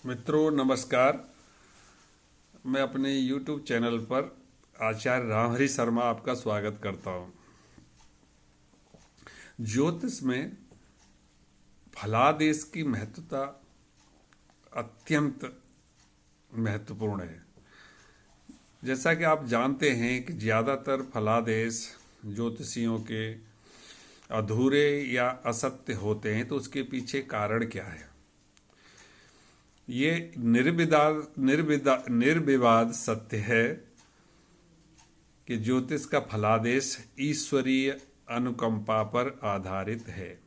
मित्रों नमस्कार। मैं अपने YouTube चैनल पर आचार्य रामहरि शर्मा आपका स्वागत करता हूँ। ज्योतिष में फलादेश की महत्वता अत्यंत महत्वपूर्ण है। जैसा कि आप जानते हैं कि ज़्यादातर फलादेश ज्योतिषियों के अधूरे या असत्य होते हैं, तो उसके पीछे कारण क्या है? ये निर्विवाद सत्य है कि ज्योतिष का फलादेश ईश्वरीय अनुकंपा पर आधारित है।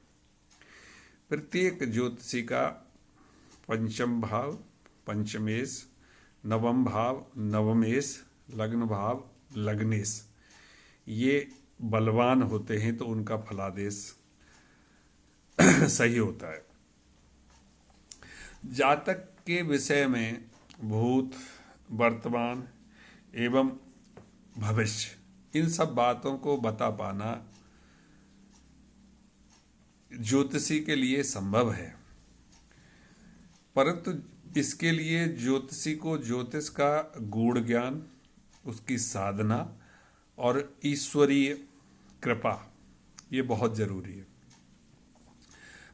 प्रत्येक ज्योतिषी का पंचम भाव पंचमेश, नवम भाव नवमेश, लग्न भाव लग्नेश ये बलवान होते हैं, तो उनका फलादेश सही होता है। जातक के विषय में भूत, वर्तमान एवं भविष्य इन सब बातों को बता पाना ज्योतिषी के लिए संभव है, परंतु इसके लिए ज्योतिषी को ज्योतिष का गूढ़ ज्ञान, उसकी साधना और ईश्वरीय कृपा ये बहुत जरूरी है।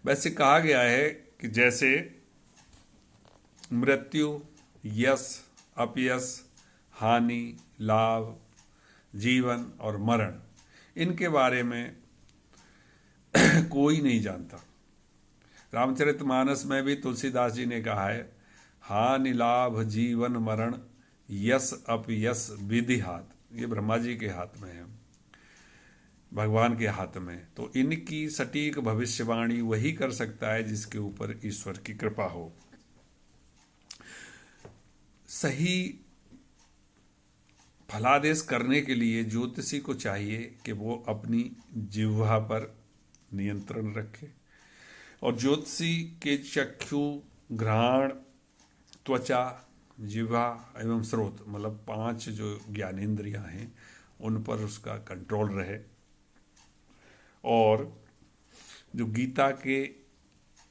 वैसे कहा गया है कि जैसे मृत्यु, यश, अपयश, हानि, लाभ, जीवन और मरण इनके बारे में कोई नहीं जानता। रामचरितमानस में भी तुलसीदास जी ने कहा है, हानि लाभ जीवन मरण यश अपयश विधि हाथ। ये ब्रह्मा जी के हाथ में है, भगवान के हाथ में। तो इनकी सटीक भविष्यवाणी वही कर सकता है जिसके ऊपर ईश्वर की कृपा हो। सही फलादेश करने के लिए ज्योतिषी को चाहिए कि वो अपनी जिह्वा पर नियंत्रण रखे और ज्योतिषी के चक्षु, घ्राण, त्वचा, जिह्वा एवं स्रोत मतलब 5 जो ज्ञानेंद्रियां हैं उन पर उसका कंट्रोल रहे। और जो गीता के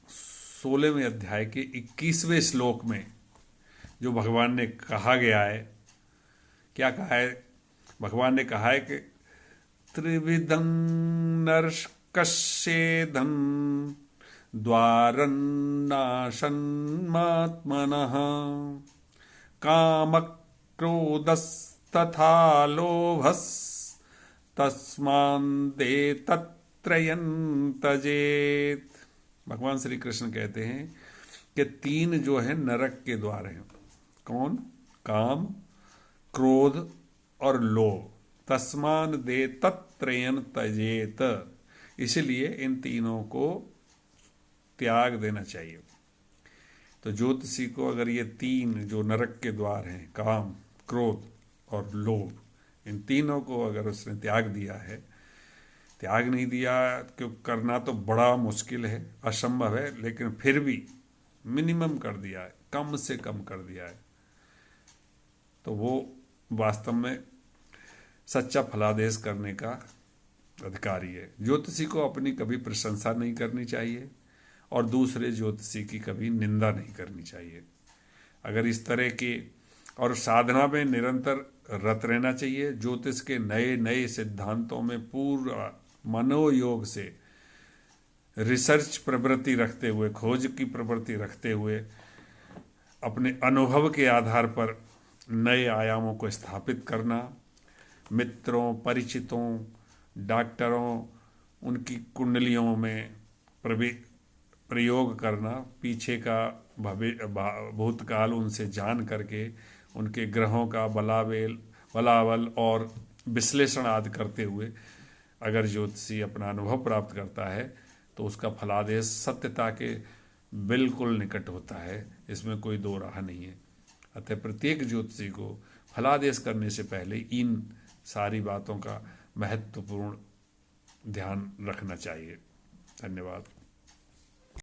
16वें अध्याय के 21वें श्लोक में जो भगवान ने कहा गया है, क्या कहा है? भगवान ने कहा है कि त्रिविधं नरकस्येदं द्वारं नाशन्मात्मनः कामः क्रोधस्तथा लोभस्तस्मादेतत्त्रयं त्यजेत्। भगवान श्री कृष्ण कहते हैं कि 3 जो है नरक के द्वार हैं। कौन? काम, क्रोध और लोभ। तस्मान दे तत्त्रयन त्यजेत। इसलिए इन तीनों को त्याग देना चाहिए। तो ज्योतिषी को अगर ये 3 जो नरक के द्वार हैं, काम, क्रोध और लोभ, इन तीनों को अगर उसने त्याग दिया है, त्याग नहीं दिया क्यों करना तो बड़ा मुश्किल है, असंभव है, लेकिन फिर भी मिनिमम कर दिया है, कम से कम कर दिया है, तो वो वास्तव में सच्चा फलादेश करने का अधिकारी है। ज्योतिषी को अपनी कभी प्रशंसा नहीं करनी चाहिए और दूसरे ज्योतिषी की कभी निंदा नहीं करनी चाहिए। अगर इस तरह के और साधना में निरंतर रत रहना चाहिए। ज्योतिष के नए नए सिद्धांतों में पूरा मनोयोग से रिसर्च प्रवृत्ति रखते हुए, खोज की प्रवृत्ति रखते हुए, अपने अनुभव के आधार पर नए आयामों को स्थापित करना, मित्रों, परिचितों, डॉक्टरों, उनकी कुंडलियों में प्रयोग करना, पीछे का भूतकाल उनसे जान करके उनके ग्रहों का बलाबल और विश्लेषण आदि करते हुए अगर ज्योतिषी अपना अनुभव प्राप्त करता है तो उसका फलादेश सत्यता के बिल्कुल निकट होता है। इसमें कोई दो राह नहीं है। अतः प्रत्येक ज्योतिषी को फलादेश करने से पहले इन सारी बातों का महत्वपूर्ण ध्यान रखना चाहिए। धन्यवाद।